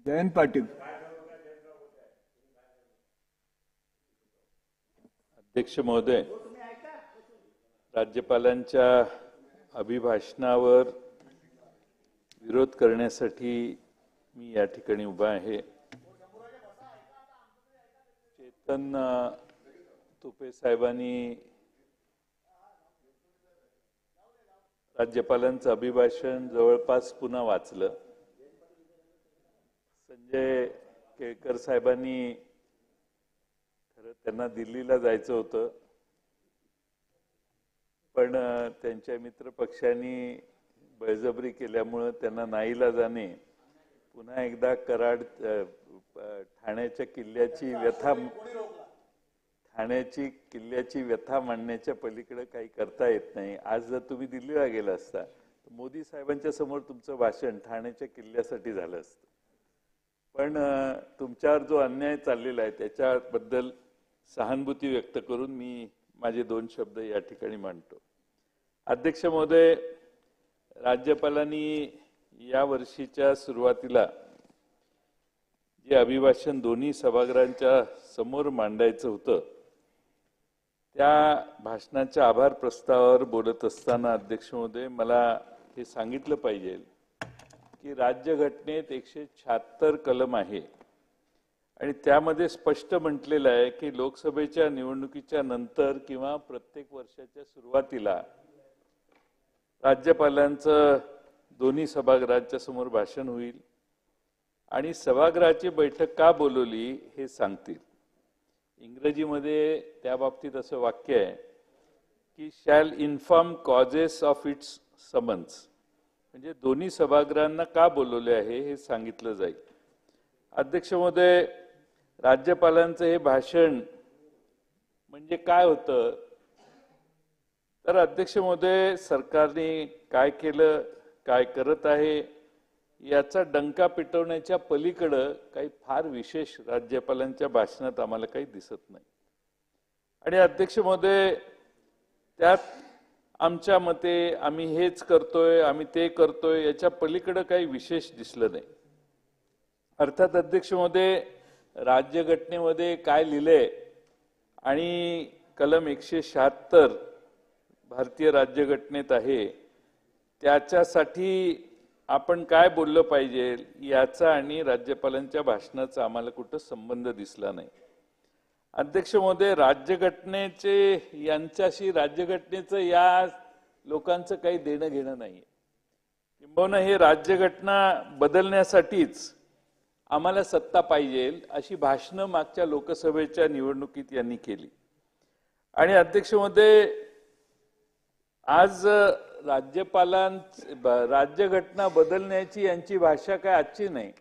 जयंत पाटील. अध्यक्ष महोदय, राज्यपालांच्या अभिभाषणावर विरोध करण्यासाठी मी या ठिकाणी उभा आहे. चेतन तुपे साहेबांनी राज्यपालांचं अभिभाषण जवळपास पुन्हा वाचलं. संजय केळकर साहेबांनी खरं त्यांना दिल्लीला जायचं होतं, पण त्यांच्या मित्रपक्षांनी बळजबरी केल्यामुळे त्यांना नाईलाजाने पुन्हा एकदा कराड ठाण्याच्या किल्ल्याची व्यथा मांडण्याच्या पलीकडे काही करता येत नाही. आज जर तुम्ही दिल्लीला गेला असता तर मोदी साहेबांच्या समोर तुमचं भाषण ठाण्याच्या किल्ल्यासाठी झालं असतं. पण तुमच्यावर जो अन्याय चाललेला आहे त्याच्याबद्दल सहानुभूती व्यक्त करून मी माझे 2 शब्द या ठिकाणी मांडतो. अध्यक्ष महोदय, राज्यपालांनी या वर्षीच्या सुरुवातीला जे अभिभाषण दोन्ही सभागृहांच्या समोर मांडायचं होतं त्या भाषणाच्या आभार प्रस्तावावर बोलत असताना अध्यक्ष महोदय मला हे सांगितलं पाहिजे की राज्यघटनेत 176 कलम आहे आणि त्यामध्ये स्पष्ट म्हटलेलं आहे की लोकसभेच्या निवडणुकीच्या नंतर किंवा प्रत्येक वर्षाच्या सुरुवातीला राज्यपालांचं दोन्ही सभागृहांच्या समोर भाषण होईल आणि सभागृहाची बैठक का बोलवली हे सांगतील. इंग्रजीमध्ये त्या बाबतीत असं वाक्य आहे की shall inform causes of its summons, म्हणजे दोन्ही सभागृहांना का बोलवले आहे हे सांगितलं जाईल. अध्यक्ष महोदय, राज्यपालांचं हे भाषण म्हणजे काय होतं तर अध्यक्ष महोदय, सरकारने काय केलं, काय करत आहे याचा डंका पिटवण्याच्या पलीकडं काही फार विशेष राज्यपालांच्या भाषणात आम्हाला काही दिसत नाही. आणि अध्यक्ष महोदय, त्यात आमच्या मते आम्ही हेच करतोय, आम्ही ते करतोय याच्या पलीकडं काही विशेष दिसलं नाही. अर्थात अध्यक्ष महोदय, राज्यघटनेमध्ये काय लिहिलंय आणि कलम 176 भारतीय राज्यघटनेत आहे त्याच्यासाठी आपण काय बोललं पाहिजे याचा आणि राज्यपालांच्या भाषणाचा आम्हाला कुठं संबंध दिसला नाही. अध्यक्ष महोदय, राज्यघटनेचं या लोकांचं काही देणं घेणं नाहीये. किंबहुना हे राज्यघटना बदलण्यासाठीच आम्हाला सत्ता पाहिजे अशी भाषणं मागच्या लोकसभेच्या निवडणुकीत यांनी केली. आणि अध्यक्ष महोदय, आज राज्यघटना बदलण्याची यांची भाषा काय आजची नाही.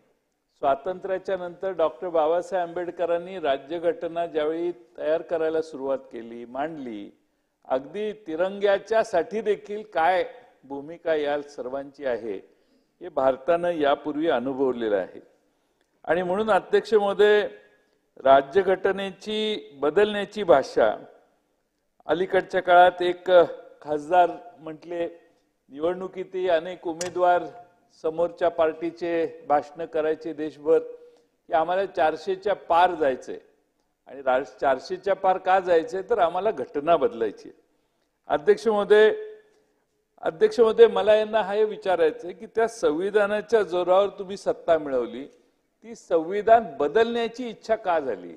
स्वातंत्र्याच्या नंतर डॉक्टर बाबासाहेब आंबेडकरांनी राज्यघटना ज्यावेळी तयार करायला सुरुवात केली, मांडली, अगदी तिरंग्याच्या साठी देखील काय भूमिका या सर्वांची आहे हे भारतानं यापूर्वी अनुभवलेलं आहे. आणि म्हणून अध्यक्ष महोदय, राज्यघटनेची बदलण्याची भाषा अलीकडच्या काळात एक खासदार म्हटले, निवडणुकीतही अनेक उमेदवार समोरच्या पार्टीचे भाषण करायचे देशभर की आम्हाला 400च्या पार जायचंय. आणि 400च्या पार का जायचंय तर आम्हाला घटना बदलायची. अध्यक्ष महोदय, मला यांना हे विचारायचंय की त्या संविधानाच्या जोरावर तुम्ही सत्ता मिळवली, ती संविधान बदलण्याची इच्छा का झाली?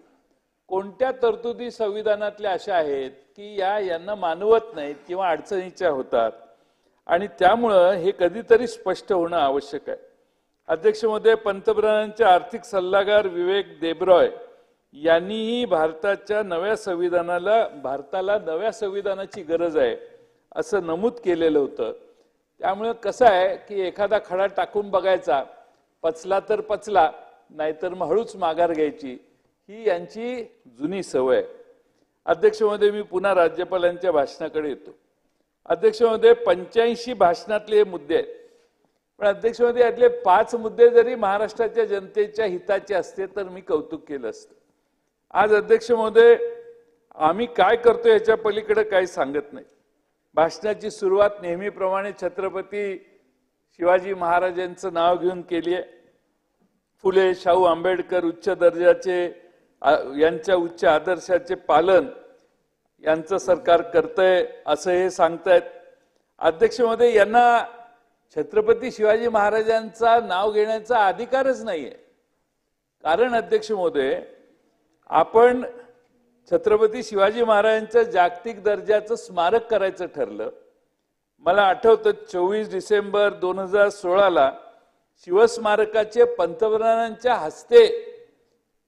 कोणत्या तरतुदी संविधानातल्या अशा आहेत की यांना मानवत नाहीत किंवा अडचणीच्या होतात आणि त्यामुळं हे कधीतरी स्पष्ट होणं आवश्यक आहे. अध्यक्ष महोदय, पंतप्रधानांचे आर्थिक सल्लागार विवेक देबरॉय यांनीही भारताला नव्या संविधानाची गरज आहे असं नमूद केलेलं होतं. त्यामुळे कसं आहे की एखादा खडा टाकून बघायचा, पचला तर पचला, नाहीतर मग हळूच माघार घ्यायची, ही यांची जुनी सवय. अध्यक्ष महोदय, मी पुन्हा राज्यपालांच्या भाषणाकडे येतो. अध्यक्ष महोदय, 85 भाषणातले हे मुद्दे आहेत, पण अध्यक्ष महोदय यातले 5 मुद्दे जरी महाराष्ट्राच्या जनतेच्या हिताचे असते तर मी कौतुक केलं असतं. आज अध्यक्ष महोदय आम्ही काय करतो याच्या पलीकडे काही सांगत नाही. भाषणाची सुरुवात नेहमीप्रमाणे छत्रपती शिवाजी महाराजांचं नाव घेऊन केली आहे. फुले शाहू आंबेडकर उच्च दर्जाचे यांच्या उच्च आदर्शाचे पालन यांचं सरकार करतंय असं हे सांगतायत। अध्यक्ष महोदय, यांना छत्रपती शिवाजी महाराजांचा नाव घेण्याचा अधिकारच नाहीये। कारण अध्यक्ष महोदय, आपण छत्रपती शिवाजी महाराजांच्या जागतिक दर्जाचं स्मारक करायचं ठरलं। मला आठवतं 24 डिसेंबर 2016ला शिवस्मारकाचे पंतप्रधानांच्या हस्ते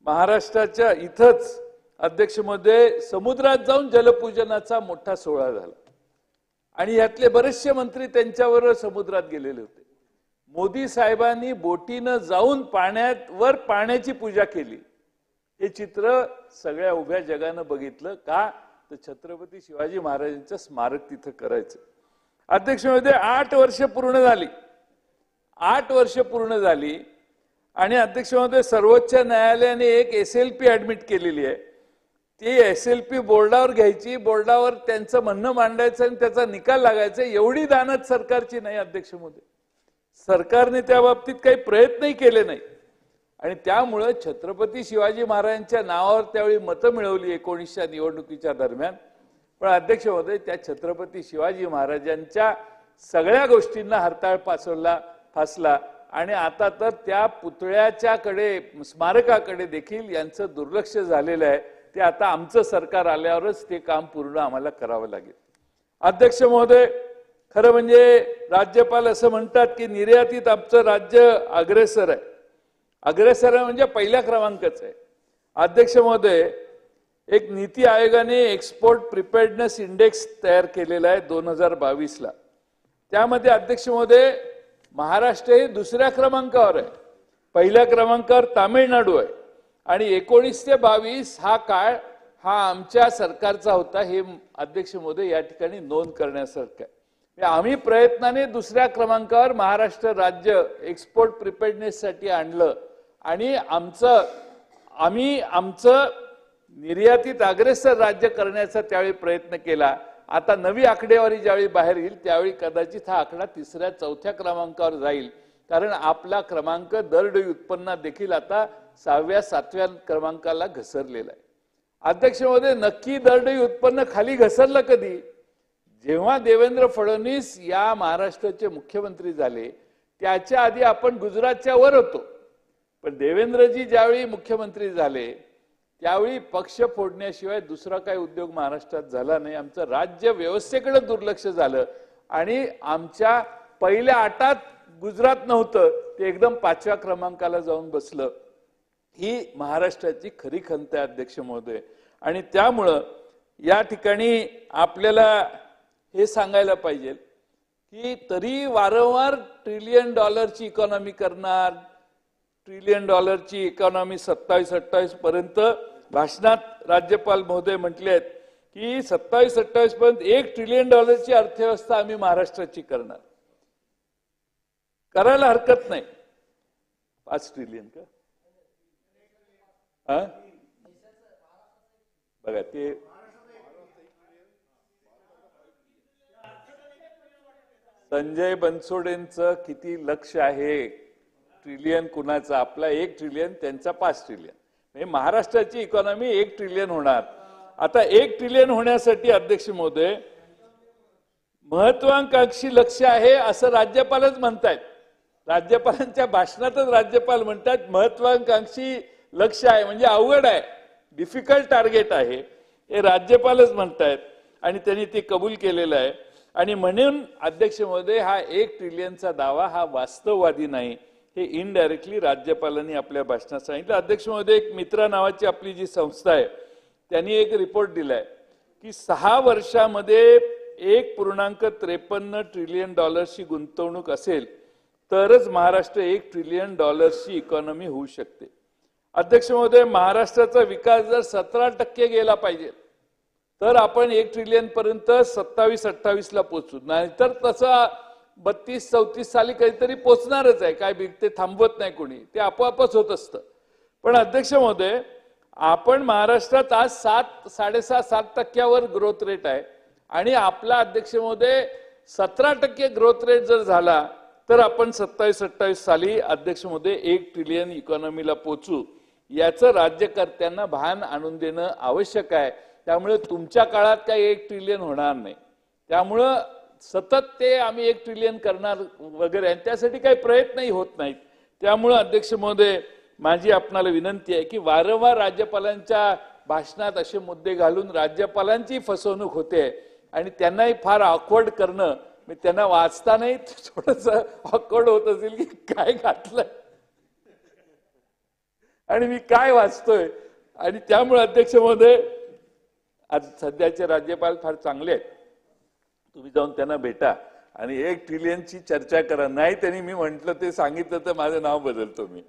महाराष्ट्राच्या इथंच अध्यक्ष महोदय समुद्रात जाऊन जलपूजनाचा मोठा सोहळा झाला आणि यातले बरेचसे मंत्री त्यांच्यावर समुद्रात गेलेले होते। मोदी साहेबांनी बोटीनं जाऊन पाण्याची पूजा केली। हे चित्र सगळ्या उभ्या जगानं बघितलं का, तर छत्रपती शिवाजी महाराजांचं स्मारक तिथं करायचं। अध्यक्ष महोदय, 8 वर्ष पूर्ण झाली, 8 वर्ष पूर्ण झाली आणि अध्यक्ष महोदय, सर्वोच्च न्यायालयाने एक SLP ऍडमिट केलेली आहे। ती SLP बोर्डावर घ्यायची, बोर्डावर त्यांचं म्हणणं मांडायचं आणि त्याचा निकाल लागायचा। एवढी दानत सरकारची नाही अध्यक्ष महोदय। सरकारने त्या बाबतीत काही प्रयत्नही केले नाही आणि त्यामुळे छत्रपती शिवाजी महाराजांच्या नावावर त्यावेळी मतं मिळवली 19च्या निवडणुकीच्या दरम्यान। पण अध्यक्ष महोदय, त्या छत्रपती शिवाजी महाराजांच्या सगळ्या गोष्टींना हरताळ फासला आणि आता तर त्या पुतळ्याच्याकडे स्मारकाकडे देखील यांचं दुर्लक्ष झालेलं आहे। ते आता आमचं सरकार आल्यावरच ते काम पूर्ण आम्हाला करावं लागेल। अध्यक्ष महोदय, खरं म्हणजे राज्यपाल असं म्हणतात की निर्यातीत आमचं राज्य अग्रेसर आहे। अग्रेसर आहे म्हणजे पहिल्या क्रमांकाचं आहे। अध्यक्ष महोदय, एक नीती आयोगाने एक्सपोर्ट प्रिपेअर्डनेस इंडेक्स तयार केलेला आहे 2022ला। त्यामध्ये अध्यक्ष महोदय, महाराष्ट्र हे दुसऱ्या क्रमांकावर आहे, पहिल्या क्रमांकावर तामिळनाडू आहे आणि 19 ते 22 हा काळ हा आमच्या सरकारचा होता। हे अध्यक्ष महोदय या ठिकाणी नोंद करण्यासारखं आहे। आम्ही प्रयत्नाने दुसऱ्या क्रमांकावर महाराष्ट्र राज्य एक्सपोर्ट प्रिपेअर्डनेस साठी आणलं आणि आम्ही आमचं निर्यातीत अग्रेसर राज्य करण्याचा त्यावेळी प्रयत्न केला। आता नवी आकडेवारी ज्यावेळी बाहेर येईल त्यावेळी कदाचित हा आकडा 3ऱ्या 4थ्या क्रमांकावर जाईल, कारण आपला क्रमांक दरडोई उत्पन्नात देखील आता 6व्या 7व्या क्रमांकाला घसरलेला आहे। अध्यक्ष महोदय, नक्की दरडोई उत्पन्न खाली घसरलं कधी? जेव्हा देवेंद्र फडणवीस या महाराष्ट्राचे मुख्यमंत्री झाले त्याच्या आधी आपण गुजरातच्या वर होतो, पण देवेंद्रजी ज्यावेळी मुख्यमंत्री झाले त्यावेळी पक्ष फोडण्याशिवाय दुसरा काही उद्योग महाराष्ट्रात झाला नाही। आमचं राज्य व्यवस्थेकडे दुर्लक्ष झालं आणि आमच्या पहिल्या 8त गुजरात नव्हतं, ते एकदम 5व्या क्रमांकाला जाऊन बसलं। ही महाराष्ट्राची खरी खंत आहे अध्यक्ष महोदय आणि त्यामुळं या ठिकाणी आपल्याला हे सांगायला पाहिजे की तरी वारंवार $1 ट्रिलियन इकॉनॉमी करणार, $1 ट्रिलियन इकॉनॉमी 27-28 पर्यंत भाषणात राज्यपाल महोदय म्हटले आहेत की 27-28 पर्यंत $1 ट्रिलियन अर्थव्यवस्था आम्ही महाराष्ट्राची करणार। करायला हरकत नाही। 5 ट्रिलियन का? बघा ते संजय बनसोडेंचं किती लक्ष आहे, ट्रिलियन कुणाचा? आपला 1 ट्रिलियन, त्यांचा 5 ट्रिलियन, म्हणजे महाराष्ट्राची इकॉनॉमी 1 ट्रिलियन होणार। आता 1 ट्रिलियन होण्यासाठी अध्यक्ष महोदय महत्वाकांक्षी लक्ष आहे असं राज्यपालच म्हणतायत। राज्यपालांच्या भाषणातच राज्यपाल म्हणतात महत्वाकांक्षी लक्ष आहे, म्हणजे अवघड आहे, डिफिकल्ट टार्गेट आहे, हे राज्यपालच म्हणतायत आणि त्यांनी ते कबूल केलेलं आहे। आणि म्हणून अध्यक्ष महोदय, हा 1 ट्रिलियनचा दावा हा वास्तववादी नाही, हे इनडायरेक्टली राज्यपालांनी आपल्या भाषणात सांगितलं। अध्यक्ष महोदय, एक मित्रा नावाची आपली जी संस्था आहे त्यांनी एक रिपोर्ट दिलाय की 6 वर्षामध्ये $1.53 ट्रिलियन गुंतवणूक असेल तरच महाराष्ट्र $1 ट्रिलियन इकॉनॉमी होऊ शकते। अध्यक्ष महोदय, महाराष्ट्राचा विकास जर 17% गेला पाहिजे तर आपण 1 ट्रिलियन पर्यंत 27-28 ला पोहोचू, नाहीतर तसं 32-34 साली काहीतरी पोहोचणारच आहे। काय ते थांबवत नाही कोणी, ते आपोआपच होत असतं। पण अध्यक्ष महोदय, आपण महाराष्ट्रात आज 7-7.5% ग्रोथ रेट आहे आणि आपला अध्यक्ष महोदय 17% ग्रोथ रेट जर झाला तर आपण 27-28 साली अध्यक्ष महोदय 1 ट्रिलियन इकॉनॉमीला पोहोचू, याचं राज्यकर्त्यांना भान आणून देणं आवश्यक आहे. त्यामुळे तुमच्या काळात काही 1 ट्रिलियन होणार नाही. त्यामुळं सतत ते आम्ही 1 ट्रिलियन करणार वगैरे, आणि त्यासाठी काही प्रयत्नही होत नाहीत. त्यामुळं अध्यक्ष महोदय, माझी आपणाला विनंती आहे की वारंवार राज्यपालांच्या भाषणात असे मुद्दे घालून राज्यपालांची फसवणूक होते आणि त्यांनाही फार ऑकवर्ड करणं, मी त्यांना वाचतानाही थोडस ऑकवर्ड होत असेल की काय घातलंय आणि मी काय वाचतोय. आणि त्यामुळे अध्यक्ष महोदय, आज सध्याचे राज्यपाल फार चांगले आहेत, तुम्ही जाऊन त्यांना भेटा आणि 1 ट्रिलियनची चर्चा करा. नाही त्यांनी मी म्हटलं ते सांगितलं तर माझं नाव बदलतो मी.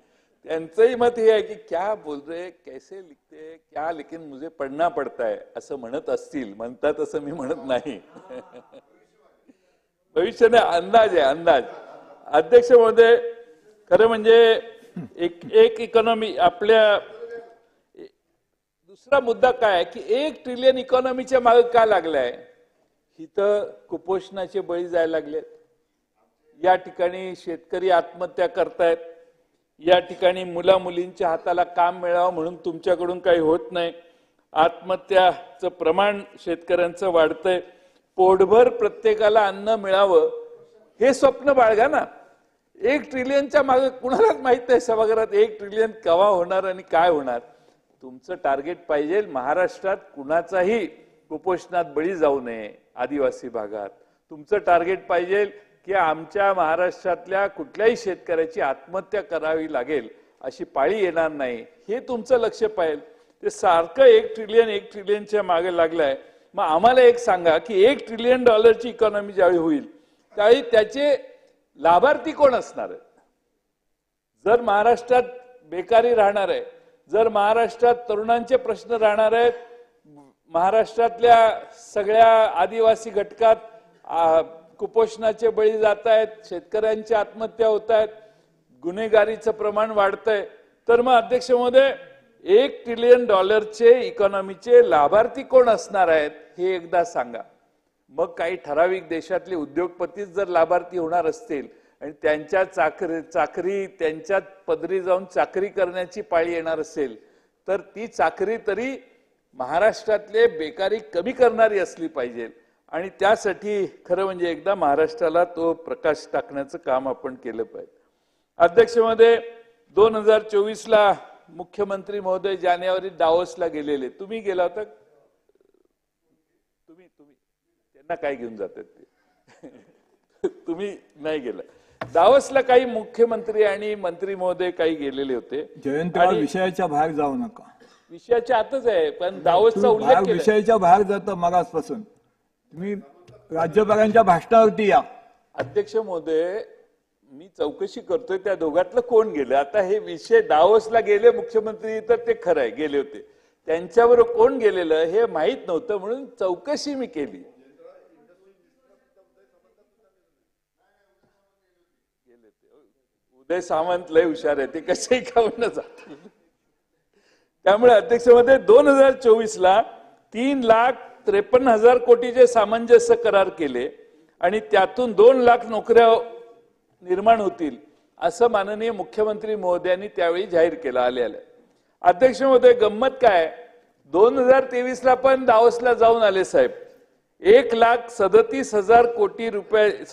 त्यांचंही मत हे आहे की क्या बोल रहे, कैसे लिखते क्या, लेकिन मुझे पढ़ना पड़ता है असं म्हणत असतील. म्हणतात असं मी म्हणत नाही. भविष्याने अंदाज आहे, अंदाज. अध्यक्ष महोदय, खरं म्हणजे एक इकॉनॉमी आपल्या, दुसरा मुद्दा काय आहे की 1 ट्रिलियन इकॉनॉमीच्या मागे का लागलाय. इथं कुपोषणाचे बळी जायला लागलेत, या ठिकाणी शेतकरी आत्महत्या करतायत, या ठिकाणी मुला मुलींच्या हाताला काम मिळावं म्हणून तुमच्याकडून काही होत नाही, आत्महत्याचं प्रमाण शेतकऱ्यांचं वाढतंय. पोटभर प्रत्येकाला अन्न मिळावं हे स्वप्न बाळगा ना. 1 ट्रिलियनच्या मागे कुणालाच माहित नाही सभागृहात 1 ट्रिलियन केव्हा होणार आणि काय होणार. तुमचं टार्गेट पाहिजे महाराष्ट्रात कुणाचाही कुपोषणात बळी जाऊ नये. आदिवासी भागात तुमचं टार्गेट पाहिजे की आमच्या महाराष्ट्रातल्या कुठल्याही शेतकऱ्याची आत्महत्या करावी लागेल अशी पाळी येणार नाही, हे तुमचं लक्ष पाहिजे. ते सारखं 1 ट्रिलियनच्या मागे लागलाय. मग आम्हाला एक सांगा की $1 ट्रिलियन इकॉनॉमी ज्यावेळी होईल त्यावेळी त्याचे लाभार्थी कोण असणार आहेत. जर महाराष्ट्रात बेकारी राहणार आहे, जर महाराष्ट्रात तरुणांचे प्रश्न राहणार आहेत, महाराष्ट्रातल्या सगळ्या आदिवासी घटकात कुपोषणाचे बळी जात आहेत, शेतकऱ्यांच्या आत्महत्या होत आहेत, गुन्हेगारीचं प्रमाण वाढतंय, तर मग अध्यक्ष महोदय $1 ट्रिलियन इकॉनॉमीचे लाभार्थी कोण असणार आहेत हे एकदा सांगा. मग काही ठराविक देशातले उद्योगपतीच जर लाभार्थी होणार असतील आणि त्यांच्या चाकरी त्यांच्यात पदरी जाऊन चाकरी करण्याची पाळी येणार असेल तर ती चाकरी तरी महाराष्ट्रातले बेकारी कमी करणारी असली पाहिजे. आणि त्यासाठी खरं म्हणजे एकदा महाराष्ट्राला तो प्रकाश टाकण्याचं काम आपण केलं पाहिजे. अध्यक्ष महोदय, 2024ला मुख्यमंत्री महोदय जानेवारीत दावोसला गेलेले, तुम्ही गेला होता? तुम्ही त्यांना काय घेऊन जातात ते तुम्ही नाही गेला. दावोसला काही मुख्यमंत्री आणि मंत्री महोदय काही गेलेले होते. जयंतराव, विषयाच्या बाहेर जाऊ नका. विषयाच्या आतच आहे, पण दावोसचा उल्लेख केला. विषयाच्या बाहेर जातं मगासपासून. तुम्ही राज्यपालांच्या भाषणावरती या. अध्यक्ष महोदय, मी चौकशी करतोय त्या दोघातलं कोण गेलं. आता हे विषय दावोसला गेले मुख्यमंत्री तर ते खरं आहे गेले होते, त्यांच्याबरोबर कोण गेलेलं हे माहित नव्हतं म्हणून चौकशी मी केली. उदय सामंत लय हुशार आहे, ते कसेही खाऊन जातील. त्यामुळे अध्यक्ष महोदय 2024ला 3,53,000 कोटीचे सामंजस्य करार केले आणि त्यातून 2 लाख नोकऱ्या निर्माण होतील असं माननीय मुख्यमंत्री महोदयांनी त्यावेळी जाहीर केलं आले. अध्यक्ष महोदय, गंमत काय, 2023ला पण दावोसला जाऊन आले साहेब. 1,37,000 कोटी रुपये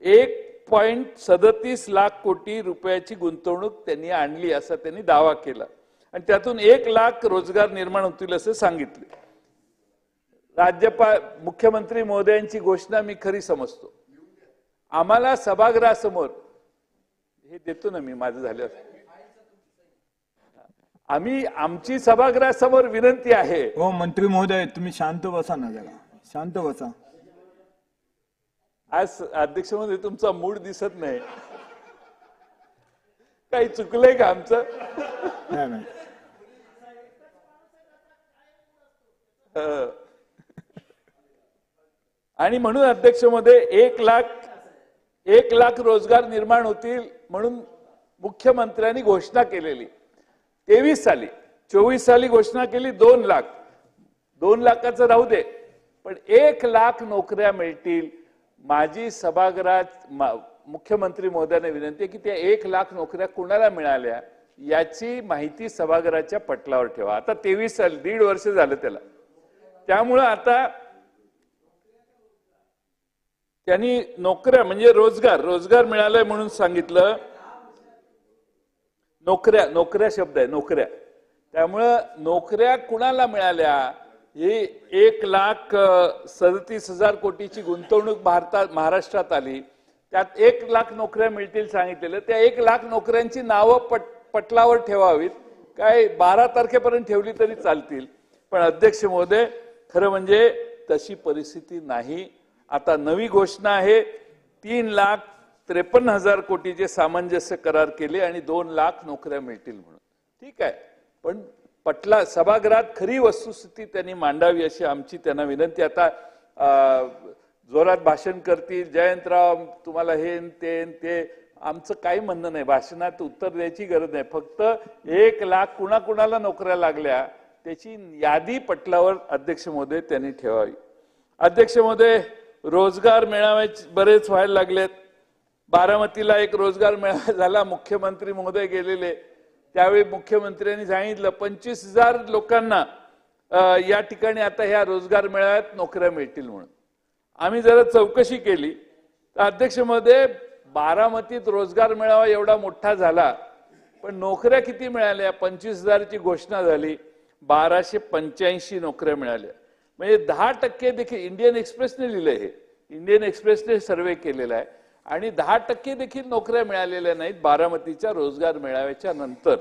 1.37 लाख कोटी रुपयाची गुंतवणूक त्यांनी आणली असा त्यांनी दावा केला आणि त्यातून 1 लाख रोजगार निर्माण होतील असं सांगितले. मुख्यमंत्री महोदयांची घोषणा मी खरी समजतो. आम्हाला सभागृहासमोर हे देतो ना मी, माझं झाल्यावर आमची सभागृहासमोर विनंती आहे. हो मंत्री महोदय, तुम्ही शांत बसा ना जरा, शांत बसा. आज अध्यक्ष महोदय तुमचा मूड दिसत नाही, काही चुकलंय का आमचं? नाही. आणि म्हणून अध्यक्ष महोदय 1 लाख रोजगार निर्माण होतील म्हणून मुख्यमंत्र्यांनी घोषणा केलेली 23 साली. 24 साली घोषणा केली 2 लाख. 2 लाखाचं राहू दे, पण 1 लाख नोकऱ्या मिळतील. माझी सभागृहात मुख्यमंत्री महोदयांना विनंती आहे की त्या 1 लाख नोकऱ्या कुणाला मिळाल्या याची माहिती सभागृहाच्या पटलावर ठेवा. आता 23 साल 1.5 वर्ष झालं त्याला. त्यामुळं आता त्यांनी नोकऱ्या म्हणजे रोजगार मिळालाय म्हणून सांगितलं. नोकऱ्या शब्द आहे, नोकऱ्या. त्यामुळं नोकऱ्या कुणाला मिळाल्या हे 1,37,000 कोटीची गुंतवणूक महाराष्ट्रात आली. त्यात 1 लाख नोकऱ्या मिळतील सांगितलेलं. त्या 1 लाख नोकऱ्यांची नावं पटलावर ठेवावीत. काय 12 तारखेपर्यंत ठेवली तरी चालतील. पण अध्यक्ष महोदय खरं म्हणजे तशी परिस्थिती नाही. आता नवी घोषणा आहे 3,53,000 कोटीचे सामंजस्य करार केले आणि 2 लाख नोकऱ्या मिळतील म्हणून. ठीक आहे, पण सभागृहात खरी वस्तुस्थिती त्यांनी मांडावी अशी आमची त्यांना विनंती. आता जोरात भाषण करतील, जयंतराव तुम्हाला हे ते आमचं काही म्हणणं नाही. भाषणात उत्तर द्यायची गरज नाही. फक्त 1 लाख कुणाकुणाला नोकऱ्या लागल्या त्याची यादी पटलावर अध्यक्ष महोदय त्यांनी ठेवावी. अध्यक्ष महोदय रोजगार मेळावे बरेच व्हायला लागलेत. बारामतीला एक रोजगार मेळावा झाला. मुख्यमंत्री महोदय गेलेले. त्यावेळी मुख्यमंत्र्यांनी सांगितलं 25,000 लोकांना या ठिकाणी आता ह्या रोजगार मेळाव्यात नोकऱ्या मिळतील म्हणून. आम्ही जरा चौकशी केली तर अध्यक्ष महोदय बारामतीत रोजगार मेळावा एवढा मोठा झाला पण नोकऱ्या किती मिळाल्या? 25,000ची घोषणा झाली, 1285 नोकऱ्या मिळाल्या. म्हणजे 10% देखील इंडियन एक्सप्रेसने लिहिलंय. हे इंडियन एक्सप्रेसने सर्वे केलेला आहे आणि 10% देखील नोकऱ्या मिळालेल्या नाहीत बारामतीच्या रोजगार मेळाव्याच्या नंतर.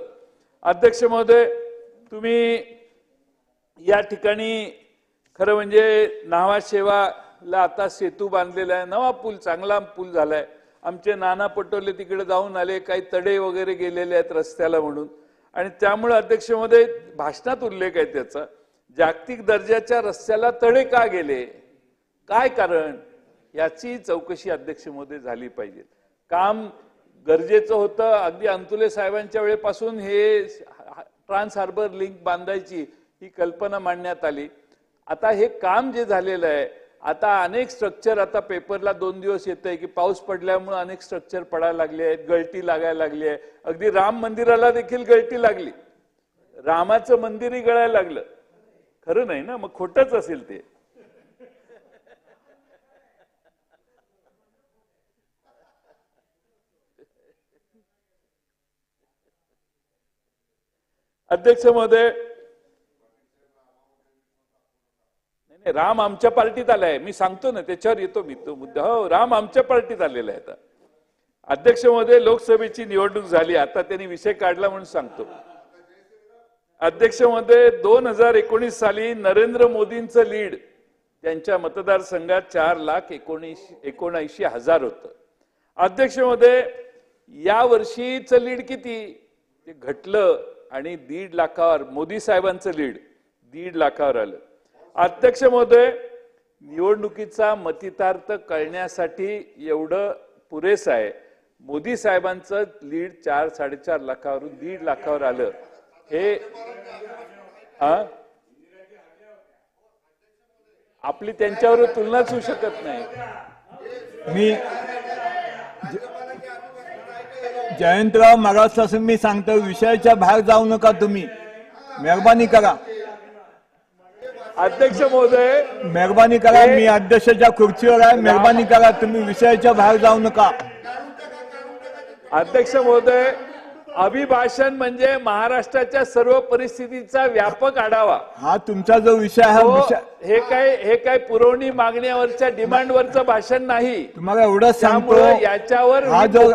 अध्यक्ष महोदय तुम्ही या ठिकाणी खरं म्हणजे नावाशेवाला आता सेतू बांधलेला आहे. नवा पूल, चांगला पूल झालाय. आमचे नाना पटोले तिकडे जाऊन आले. काही तडे वगैरे गेलेले आहेत रस्त्याला म्हणून. आणि त्यामुळे अध्यक्ष महोदय भाषणात उल्लेख आहे त्याचा. जागतिक दर्जाच्या रस्त्याला तडे का गेले, काय कारण, याची चौकशी अध्यक्ष महोदय झाली पाहिजे. काम गरजेचं होतं. अगदी अंतुले साहेबांच्या वेळेपासून हे ट्रान्स हार्बर लिंक बांधायची ही कल्पना मांडण्यात आली. आता हे काम जे झालेलं आहे, आता अनेक स्ट्रक्चर आता पेपरला 2 दिवस येत आहे की पाऊस पडल्यामुळे अनेक स्ट्रक्चर पडायला लागले आहेत, गळती लागायला लागली आहे. अगदी राम मंदिराला देखील गळती लागली. रामाचं मंदिरही गळायला लागलं. खरं नाही ना, मग खोटच असेल ते. अध्यक्ष महोदय नाही, राम आमच्या पार्टीत आलाय. मी सांगतो ना, त्याच्यावर येतो मी तो मुद्दा. हो, राम आमच्या पार्टीत आलेला आहे. आता अध्यक्ष महोदय लोकसभेची निवडणूक झाली, आता त्यांनी विषय काढला म्हणून सांगतो. अध्यक्ष महोदय 2019 साली नरेंद्र मोदींचं लीड त्यांच्या मतदारसंघात 4,79,000 होतं. अध्यक्ष महोदय या वर्षीचं लीड किती? ते घटलं आणि 1.5 लाखावर मोदी साहेबांचं लीड 1.5 लाखावर आलं. अध्यक्ष महोदय निवडणुकीचा मतितार्थ कळण्यासाठी एवढं पुरेसं आहे. मोदी साहेबांचं लीड 4-4.5 लाखावरून 1.5 लाखावर आलं. हे आपली त्यांच्यावर तुलनाच होऊ शकत नाही. मी जयंतराव मागासपासून मी सांगतो, विषयाच्या बाहेर जाऊ नका तुम्ही, मेहरबानी करा. अध्यक्ष महोदय मेहरबानी करा, मी अध्यक्षाच्या खुर्चीवर आहे. मेहरबानी करा, तुम्ही विषयाच्या बाहेर जाऊ नका. अध्यक्ष महोदय अभिभाषण म्हणजे महाराष्ट्राच्या सर्व परिस्थितीचा व्यापक आढावा. हा तुमचा जो विषय आहे, हे काय पुरवणी मागण्यावरच्या डिमांडवरचं भाषण नाही. तुम्हाला एवढंच सांगतो, याच्यावर हा जो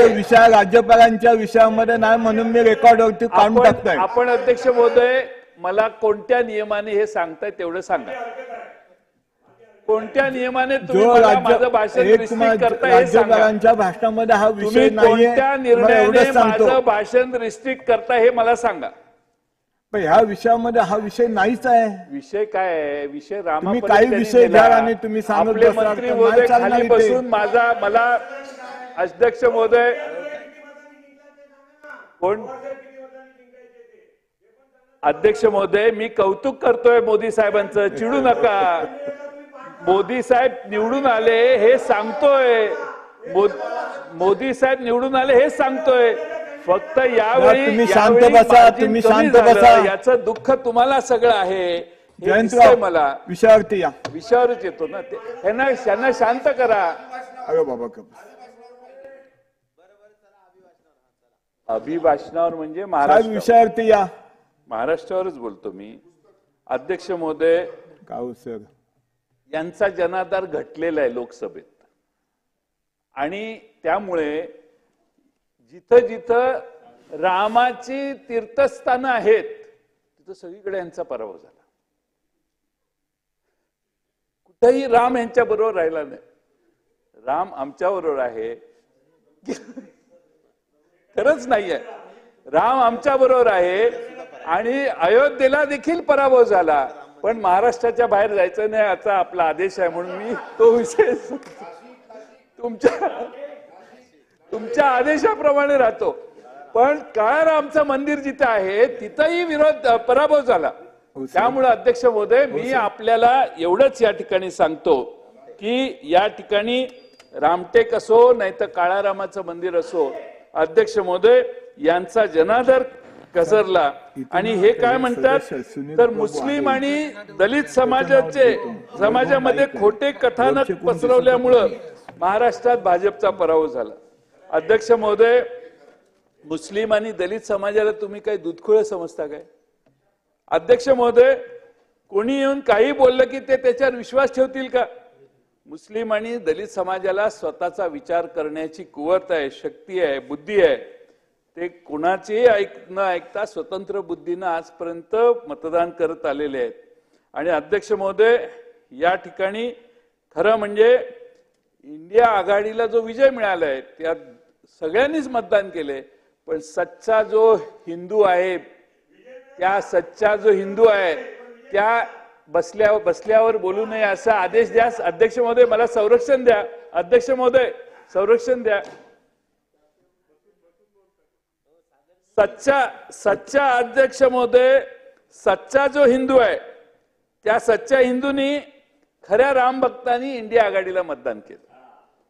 विषय राज्यपालांच्या विषयामध्ये नाही म्हणून मी रेकॉर्डवरती काढून टाकतोय. आपण अध्यक्ष महोदय मला कोणत्या नियमाने हे सांगताय तेवढं सांगा. कोणत्या नियमाने तुम्ही माझं भाषण रिस्ट्रिक्ट करताय हे सांगा. राज्यपालांच्या भाषणामध्ये हा विषय नाहीये. कोणत्या निर्णयाने माझं भाषण रिस्ट्रिक्ट करताय हे मला सांगा. पण ह्या विषयामध्ये हा विषय नाहीच आहे. विषय काय आहे? विषय तुम्ही काही विषय घ्या आणि तुम्ही सांगत आपले मंत्री महोदय खाली बसून मला अध्यक्ष महोदय कोण अध्यक्ष महोदय मी कौतुक करतोय मोदी साहेबांचं, चिडू नका. मोदी साहेब निवडून आले हे सांगतोय. मोदी साहेब निवडून आले हेच सांगतोय. फक्त यावेळी तुम्ही शांत यावेळी बसा, margin तुम्ही कमी शांत झालं, बसा. याचं दुःख तुम्हाला सगळं आहे हे दिसतंय जयंतराव मला. विषयावरती या. विषयावरच येतो ना ते. त्यांना शांत करा. अरे बाबा अभिभाषणावर म्हणजे साहेब महाराष्ट्र विषयावरती या. महाराष्ट्रावरच बोलतो मी. अध्यक्ष महोदय, काऊ सर यांचा जनाधार घटलेला आहे लोकसभेत आणि त्यामुळे जिथं जिथं रामाची तीर्थस्थानं आहेत तिथं सगळीकडे यांचा पराभव झाला. कुठेही राम यांच्या बरोबर राहिला नाही. राम आमच्या बरोबर आहे खरंच नाहीये. राम आमच्या बरोबर आहे आणि अयोध्येला देखील पराभव झाला. पण महाराष्ट्राच्या बाहेर जायचं नाही याचा आपला आदेश आहे म्हणून मी तो विषय तुमच्या आदेशाप्रमाणे राहतो. पण काळारामचं मंदिर जिथे आहे तिथंही पराभव झाला. त्यामुळे अध्यक्ष महोदय मी आपल्याला एवढंच या ठिकाणी सांगतो की या ठिकाणी रामटेक असो नाही तर काळारामाचं मंदिर असो, अध्यक्ष महोदय यांचा जनाधार घसरला. आणि हे काय म्हणतात तर मुस्लिम आणि दलित समाजामध्ये खोटे कथानक पसरवल्यामुळं महाराष्ट्रात भाजपचा पराभव झाला. अध्यक्ष महोदय, मुस्लिम आणि दलित समाजाला तुम्ही काही दुधखोळ समजता काय? अध्यक्ष महोदय, कोणी येऊन काही बोललं की ते त्याच्यावर विश्वास ठेवतील का? मुस्लिम आणि दलित समाजाला स्वतःचा विचार करण्याची कुवत आहे, शक्ती आहे, बुद्धी आहे. ते कोणाचेही न ऐकता स्वतंत्र बुद्धीनं आजपर्यंत मतदान करत आलेले आहेत. आणि अध्यक्ष महोदय, या ठिकाणी खरं म्हणजे इंडिया आघाडीला जो विजय मिळाला आहे त्यात सगळ्यांनीच मतदान केले. पण सच्चा जो हिंदू आहे त्या बसल्यावर बोलू नये असा आदेश द्या. अध्यक्ष महोदय मला संरक्षण द्या. अध्यक्ष महोदय संरक्षण द्या. सच्चा अध्यक्ष महोदय, सच्चा जो हिंदू आहे त्या सच्च्या हिंदूंनी खऱ्या राम भक्तांनी इंडिया आघाडीला मतदान केलं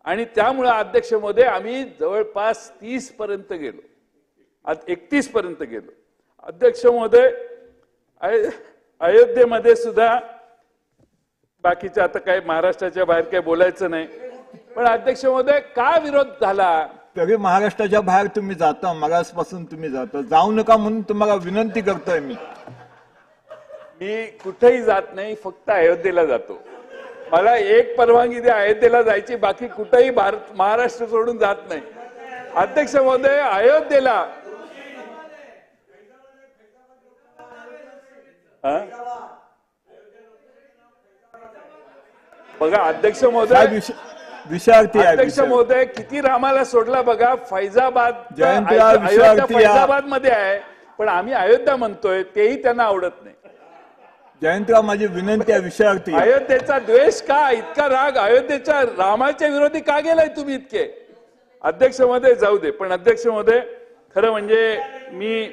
आणि त्यामुळे अध्यक्ष महोदय आम्ही जवळपास 30 पर्यंत गेलो, 31 पर्यंत गेलो. अध्यक्ष महोदय, अयोध्येमध्ये सुद्धा बाकीच्या आता काय महाराष्ट्राच्या बाहेर काय बोलायचं नाही. पण अध्यक्ष महोदय का विरोध झाला? तरी महाराष्ट्राच्या बाहेर तुम्ही जाता, मगासपासून तुम्ही जाता, जाऊ नका म्हणून तुम्हाला विनंती करतोय मी. कुठेही जात नाही, फक्त अयोध्येला जातो. मला एक परवानगी द्या अयोध्येला जायची, बाकी कुठेही महाराष्ट्र सोडून जात नाही. अध्यक्ष महोदय, अयोध्येला बघा अध्यक्ष महोदय, अध्यक्ष महोदय किती रामाला सोडला बघा. फैजाबाद मध्ये आहे पण आम्ही अयोध्या म्हणतोय तेही त्यांना आवडत नाही. जयंतराव, माझी विनंती आहे विषयावरती. अयोध्येचा द्वेष का, इतका राग अयोध्येच्या रामाच्या विरोधी का गेलाय तुम्ही इतके? अध्यक्ष महोदय जाऊ दे. पण अध्यक्ष महोदय खरं म्हणजे मी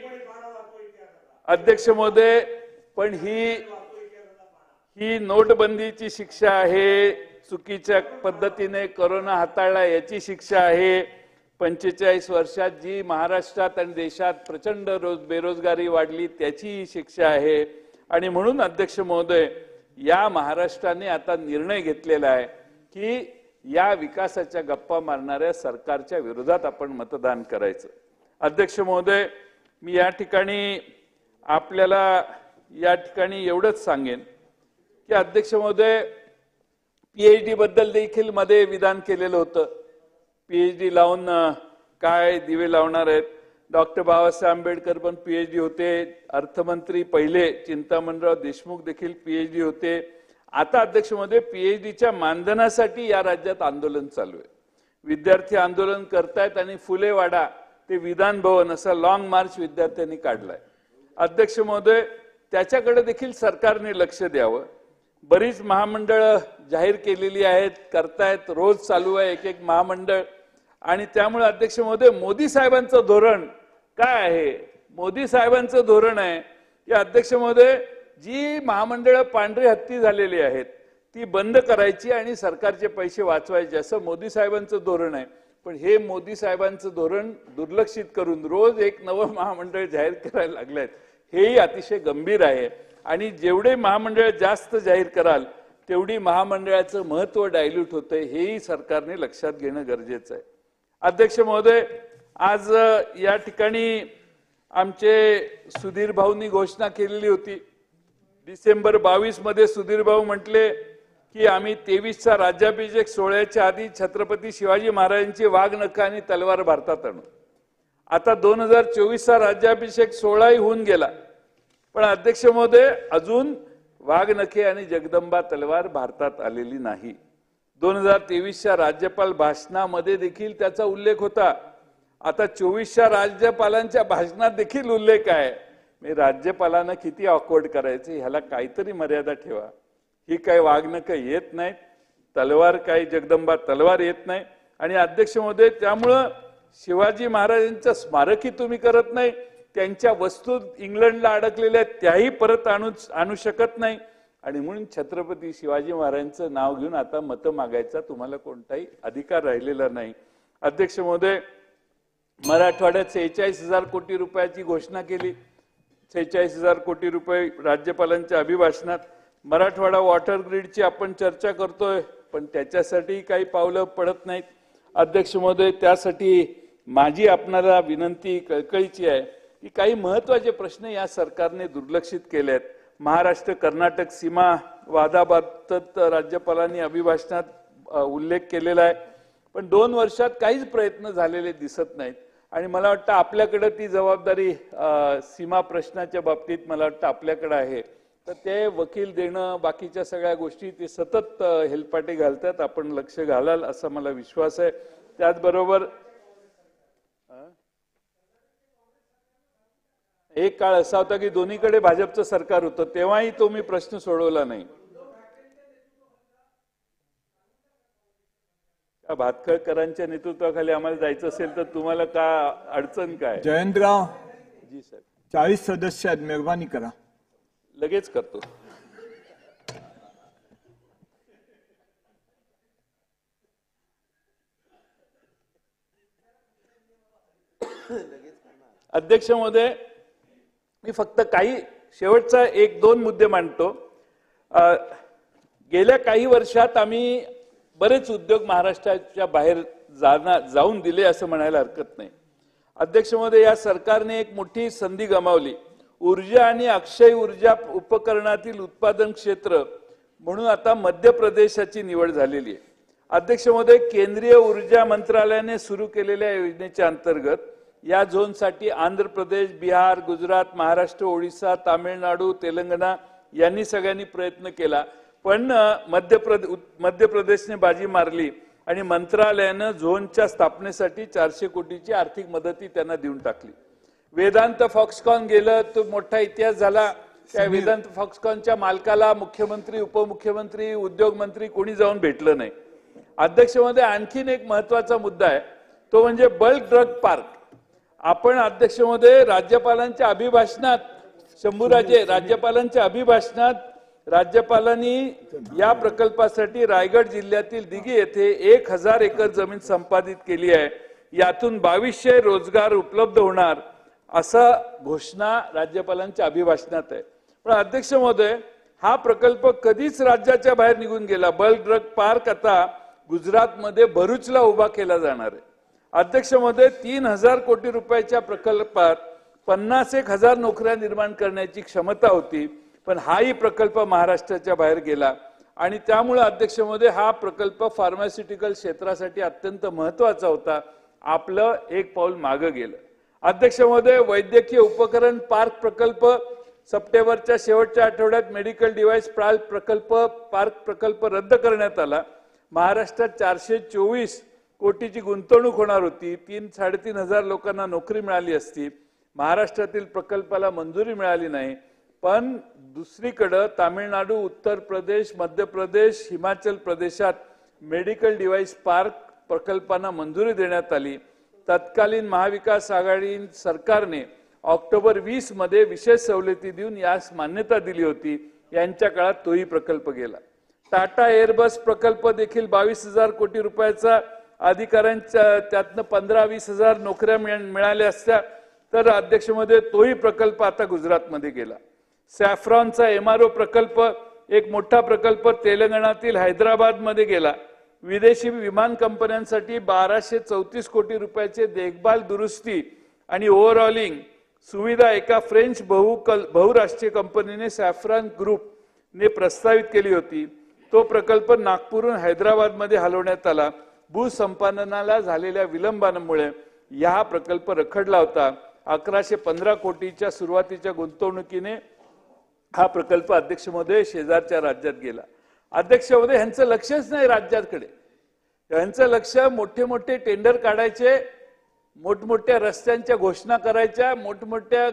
अध्यक्ष महोदय पण ही नोटबंदीची शिक्षा आहे, चुकीच्या पद्धतीने कोरोना हाताळला याची शिक्षा आहे. 45 वर्षात जी महाराष्ट्रात आणि देशात प्रचंड बेरोजगारी वाढली त्याची शिक्षा आहे. आणि म्हणून अध्यक्ष महोदय या महाराष्ट्राने आता निर्णय घेतलेला आहे की या विकासाच्या गप्पा मारणाऱ्या सरकारच्या विरोधात आपण मतदान करायचं. अध्यक्ष महोदय, मी या ठिकाणी आपल्याला एवढंच सांगेन की अध्यक्ष महोदय PhD बद्दल देखील मध्ये विधान केलेलं होतं. PhD लावून काय दिवे लावणार आहेत. डॉक्टर बाबासाहेब आंबेडकर पण PhD होते. अर्थमंत्री पहिले चिंतामणराव देशमुख देखील PhD होते. आता अध्यक्ष महोदय PhDच्या मानधनासाठी या राज्यात आंदोलन चालू आहे. विद्यार्थी आंदोलन करतायत आणि फुलेवाडा ते विधान भवन असा लॉंग मार्च विद्यार्थ्यांनी काढलाय. अध्यक्ष महोदय, त्याच्याकडे देखील सरकारने लक्ष द्यावं. बरीच महामंडळ जाहीर केलेली आहेत, करतायत, रोज चालू आहे एक महामंडळ. आणि त्यामुळे अध्यक्ष महोदय मोदी साहेबांचं धोरण काय आहे? मोदी साहेबांचं धोरण आहे की अध्यक्ष महोदय जी महामंडळ पांढरी हत्ती झालेली आहेत ती बंद करायची आणि सरकारचे पैसे वाचवायचे असं मोदी साहेबांचं धोरण आहे. पण हे मोदी साहेबांचं धोरण दुर्लक्षित करून रोज एक नवं महामंडळ जाहीर करायला लागलेत, हेही अतिशय गंभीर आहे. आणि जेवढे महामंडळ जास्त जाहीर कराल तेवढी महामंडळाचं महत्व डायल्यूट होतंय, हेही सरकारने लक्षात घेणं गरजेचं आहे. अध्यक्ष महोदय, आज या ठिकाणी आमचे सुधीर भाऊंनी घोषणा केलेली होती. डिसेंबर 22 मध्ये सुधीर भाऊ म्हटले की आम्ही 23चा राज्याभिषेक सोहळ्याच्या आधी छत्रपती शिवाजी महाराजांची वाघनख आणि तलवार भारतात आणू. आता 2024चा राज्याभिषेक सोहळाही होऊन गेला, पण अध्यक्ष महोदय अजून वाघनखे आणि जगदंबा तलवार भारतात आलेली नाही. 2023च्या राज्यपाल भाषणामध्ये देखील त्याचा उल्लेख होता. आता 24च्या राज्यपालांच्या भाषणात देखील उल्लेख आहे. राज्यपालांना किती ऑकवर्ड करायचे, ह्याला काहीतरी मर्यादा ठेवा. ही काय वाघनख येत नाहीत, तलवार काय जगदंबा तलवार येत नाही. आणि अध्यक्ष महोदय, त्यामुळं शिवाजी महाराजांचं स्मारकही तुम्ही करत नाही, त्यांच्या वस्तू इंग्लंडला अडकलेल्या त्याही परत आणू शकत नाही. आणि म्हणून छत्रपती शिवाजी महाराजांचं नाव घेऊन आता मतं मागायचा तुम्हाला कोणताही अधिकार राहिलेला नाही. अध्यक्ष महोदय, मराठवाड्यात 46,000 कोटी रुपयाची घोषणा केली. 46,000 कोटी रुपये राज्यपालांच्या अभिभाषणात. मराठवाडा वॉटर ग्रीडची आपण चर्चा करतोय, पण त्याच्यासाठी काही पावलं पडत नाहीत. अध्यक्ष महोदय, त्यासाठी माझी आपणाला विनंती कळकळीची आहे की काही महत्त्वाचे प्रश्न या सरकारने दुर्लक्षित केले आहेत. महाराष्ट्र कर्नाटक सीमा वादाबाबत राज्यपालांनी अभिभाषणात उल्लेख केलेला आहे, पण 2 वर्षात काहीच प्रयत्न झालेले दिसत नाहीत. आणि मला वाटतं आपल्याकडे ती जबाबदारी सीमा प्रश्नाच्या बाबतीत मला वाटतं आपल्याकडे आहे. तर ते वकील देणं, बाकीच्या सगळ्या गोष्टी ते सतत हेलपाटे घालतात. आपण लक्ष घालाल असा मला विश्वास आहे. त्याचबरोबर एक काळ असा होता की दोन्हीकडे भाजपचं सरकार होतं, तेव्हाही तो मी प्रश्न सोडवला नाही. भातखळकरांच्या नेतृत्वाखाली आम्हाला जायचं असेल तर तुम्हाला का अडचण काय? जयंतराव, जी साहेब, 40 सदस्य आहेत, मेहरबानी करा. लगेच करतो. अध्यक्ष महोदय, मी फक्त काही शेवटचा 1-2 मुद्दे मांडतो. गेल्या काही वर्षात आम्ही बरेच उद्योग महाराष्ट्राच्या बाहेर जाऊन दिले असं म्हणायला हरकत नाही. अध्यक्ष महोदय, या सरकारने एक मोठी संधी गमावली. ऊर्जा आणि अक्षय ऊर्जा उपकरणातील उत्पादन क्षेत्र म्हणून आता मध्य प्रदेशाची निवड झालेली आहे. अध्यक्ष महोदय, केंद्रीय ऊर्जा मंत्रालयाने सुरू केलेल्या योजनेच्या अंतर्गत या झोनसाठी आंध्र प्रदेश, बिहार, गुजरात, महाराष्ट्र, ओडिशा, तामिळनाडू, तेलंगणा यांनी सगळ्यांनी प्रयत्न केला, पण मध्य प्रदेशने बाजी मारली आणि मंत्रालयानं झोनच्या स्थापनेसाठी 400 कोटीची आर्थिक मदतही त्यांना देऊन टाकली. वेदांत फॉक्सकॉन गेलं, तो मोठा इतिहास झाला. त्या वेदांत फॉक्सकॉनच्या मालकाला मुख्यमंत्री, उपमुख्यमंत्री, उद्योग मंत्री कोणी जाऊन भेटलं नाही. अध्यक्ष महोदय, आणखीन एक महत्वाचा मुद्दा आहे, तो म्हणजे बल्क ड्रग पार्क. आपण अध्यक्ष महोदय राज्यपालांच्या अभिभाषणात, शंभूराजे, राज्यपालांच्या अभिभाषणात राज्यपालांनी या प्रकल्पासाठी रायगड जिल्ह्यातील दिघी येथे 1000 एकर जमीन संपादित केली आहे. यातून 2200 रोजगार उपलब्ध होणार असा घोषणा राज्यपालांच्या अभिभाषणात आहे. पण अध्यक्ष महोदय, हा प्रकल्प कधीच राज्याच्या बाहेर निघून गेला. बल्क ड्रग पार्क आता गुजरातमध्ये भरूचला उभा केला जाणार आहे. अध्यक्ष महोदय, 3000 कोटी रुपयाच्या प्रकल्पात 51,000 नोकऱ्या निर्माण करण्याची क्षमता होती, पण हाही प्रकल्प महाराष्ट्राच्या बाहेर गेला. आणि त्यामुळे अध्यक्ष महोदय, हा प्रकल्प फार्मास्युटिकल क्षेत्रासाठी अत्यंत महत्वाचा होता. आपलं एक पाऊल मागे गेलं. अध्यक्ष महोदय, वैद्यकीय उपकरण पार्क प्रकल्प सप्टेंबरच्या शेवटच्या आठवड्यात मेडिकल डिव्हाइस पार्क प्रकल्प रद्द करण्यात आला. महाराष्ट्रात 424 कोटीची गुंतवणूक होणार होती. 3-3.5 लोकांना नोकरी मिळाली असती. महाराष्ट्रातील प्रकल्पाला मंजुरी मिळाली नाही. पण दुसरीकडे तामिळनाडू, उत्तर प्रदेश, मध्य प्रदेश, हिमाचल प्रदेशात मेडिकल डिव्हाइस पार्क प्रकल्पांना मंजुरी देण्यात आली. तत्कालीन महाविकास आघाडी सरकारने ऑक्टोबर 20 मध्ये विशेष सवलती देऊन यास मान्यता दिली होती. यांच्या काळात तोही प्रकल्प गेला. टाटा एअरबस प्रकल्प देखील 22,000 कोटी रुपयाचा अधिकाऱ्यांच्या त्यातनं 15-20 हजार नोकऱ्या मिळाल्या असत्या तर अध्यक्ष महोदय तोही प्रकल्प आता गुजरातमध्ये गेला. सॅफ्रॉनचा MRO प्रकल्प एक मोठा प्रकल्प तेलंगणातील हैदराबाद मध्ये गेला. विदेशी विमान कंपन्यांसाठी 1234 कोटी रुपयाचे देखभाल दुरुस्ती आणि ओव्हरऑलिंग सुविधा एका फ्रेंच बहुराष्ट्रीय कंपनीने सॅफ्रॉन ग्रुपने प्रस्तावित केली होती. तो प्रकल्प नागपूरहून हैदराबाद मध्ये हलवण्यात आला. भूसंपादनाला झालेल्या विलंबामुळे हा प्रकल्प रखडला होता. 1115 कोटीच्या सुरुवातीच्या गुंतवणुकीने हा प्रकल्प अध्यक्ष महोदय शेजारच्या राज्यात गेला. अध्यक्ष महोदय यांचं लक्षच नाही राज्याकडे. यांचं लक्ष मोठे मोठे टेंडर काढायचे, मोठमोठ्या रस्त्यांच्या घोषणा करायच्या, मोठमोठ्या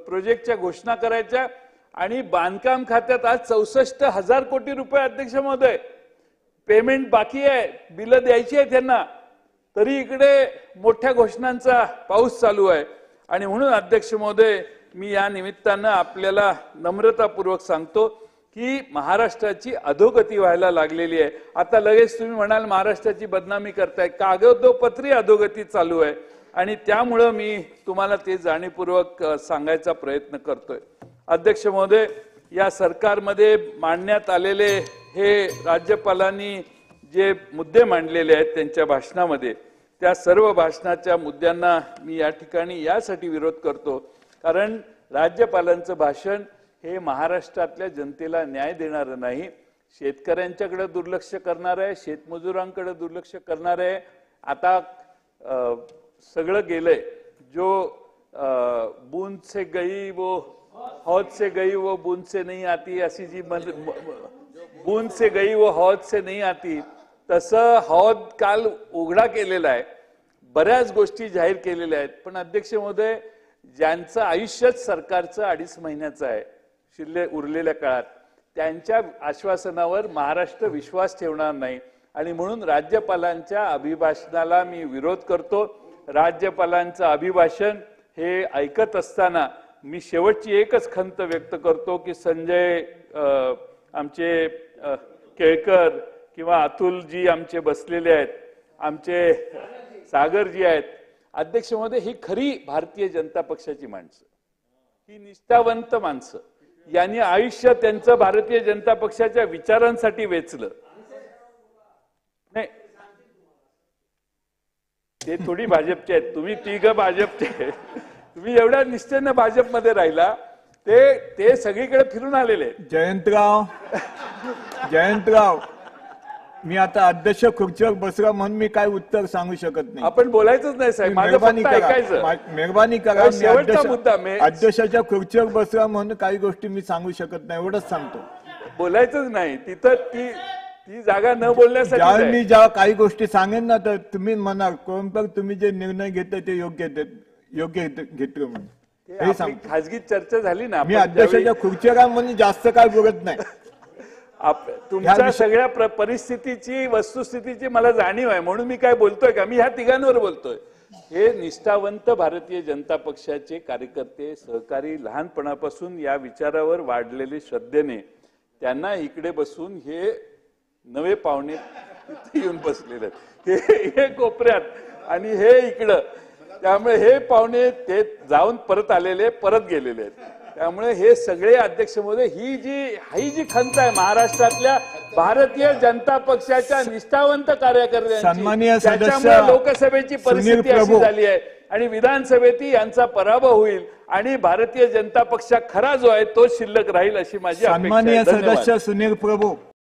प्रोजेक्टच्या घोषणा करायच्या आणि बांधकाम खात्यात आज 64,000 कोटी रुपये अध्यक्ष महोदय पेमेंट बाकी आहे, बिल द्यायची आहे त्यांना, तरी इकडे मोठ्या घोषणांचा पाऊस चालू आहे. आणि म्हणून अध्यक्ष महोदय मी या निमित्तानं आपल्याला नम्रतापूर्वक सांगतो की महाराष्ट्राची अधोगती व्हायला लागलेली आहे. आता लगेच तुम्ही म्हणाल महाराष्ट्राची बदनामी करताय, कागदोपत्री अधोगती चालू आहे आणि त्यामुळं मी तुम्हाला ते जाणीवपूर्वक सांगायचा प्रयत्न करतोय. अध्यक्ष महोदय, या सरकारमध्ये मांडण्यात आलेले हे राज्यपालांनी जे मुद्दे मांडलेले आहेत त्यांच्या भाषणामध्ये, त्या सर्व भाषणाच्या मुद्द्यांना मी या ठिकाणी यासाठी विरोध करतो कारण राज्यपालांचं भाषण हे महाराष्ट्रातल्या जनतेला न्याय देणारं नाही. शेतकऱ्यांच्याकडे दुर्लक्ष करणार आहे, शेतमजुरांकडे दुर्लक्ष करणार आहे. आता सगळं गेलंय. जो बूंद से गई वो हौद से गई वो बूंद से नहीं आती, अशी जी बूंद से गई वो हौद से नहीं आती, तसं हौद काल उघडा केलेला आहे. बऱ्याच गोष्टी जाहीर केलेल्या आहेत. पण अध्यक्ष महोदय, ज्यांचं आयुष्यच सरकारचं 2.5 महिन्याचं आहे उरलेल्या काळात, त्यांच्या आश्वासनावर महाराष्ट्र विश्वास ठेवणार नाही आणि म्हणून राज्यपालांच्या अभिभाषणाला मी विरोध करतो. राज्यपालांचं अभिभाषण हे ऐकत असताना मी शेवटची एकच खंत व्यक्त करतो की संजय आमचे केळकर किंवा अतुलजी आमचे बसलेले आहेत, आमचे सागरजी आहेत, अध्यक्ष महोदय, ही खरी भारतीय जनता पक्षाची माणसं, ही निष्ठावंत माणसं, यांनी आयुष्य त्यांचं भारतीय जनता पक्षाच्या विचारांसाठी वेचलं. नाही, ते थोडी भाजपचे आहेत, तुम्ही तिघ भाजपचे, तुम्ही एवढ्या निष्ठेने भाजपमध्ये राहिला, ते सगळीकडे फिरून आलेले. जयंतराव, मी आता अध्यक्ष खुर्चीवर बसला म्हणून मी काय उत्तर सांगू शकत नाही. आपण बोलायचंच नाही साहेब, मेहरबानी करा. शेवटचा मुद्दा, अध्यक्षाच्या खुर्चीवर बसला म्हणून काही गोष्टी मी सांगू शकत नाही, एवढंच सांगतो. बोलायचंच नाही तिथं, ती जागा न बोलण्यासाठी. मी ज्या काही गोष्टी सांगेन ना तर तुम्ही म्हणाल कोणतं तुम्ही जे निर्णय घेतले ते योग्य घेतलं म्हणून हे सांगतो. खाजगी चर्चा झाली ना, मी अध्यक्षाच्या खुर्चीवर म्हणून जास्त काय बोलत नाही. तुमच्या सगळ्या परिस्थितीची, वस्तुस्थितीची मला जाणीव आहे म्हणून मी काय बोलतोय का, मी ह्या तिघांवर बोलतोय. हे निष्ठावंत भारतीय जनता पक्षाचे कार्यकर्ते, सहकारी, लहानपणापासून या विचारावर वाढलेले श्रद्धेने, त्यांना इकडे बसून हे नवे पाहुणे इथे येऊन बसलेले आहेत, हे कोपऱ्यात आणि हे इकडं. त्यामुळे हे पाहुणे ते जाऊन परत आलेले, परत गेलेले आहेत. त्यामुळे हे सगळे अध्यक्ष महोदय, ही जी खंत आहे महाराष्ट्रातल्या भारतीय जनता पक्षाच्या निष्ठावंत कार्यकर्त्यांची, त्याच्यामुळे लोकसभेची परिस्थिती अशी झाली आहे आणि विधानसभेत यांचा पराभव होईल आणि भारतीय जनता पक्ष खरा जो आहे तो शिल्लक राहील अशी माझी अपेक्षा आहे. सन्माननीय सदस्य सुनील प्रभू.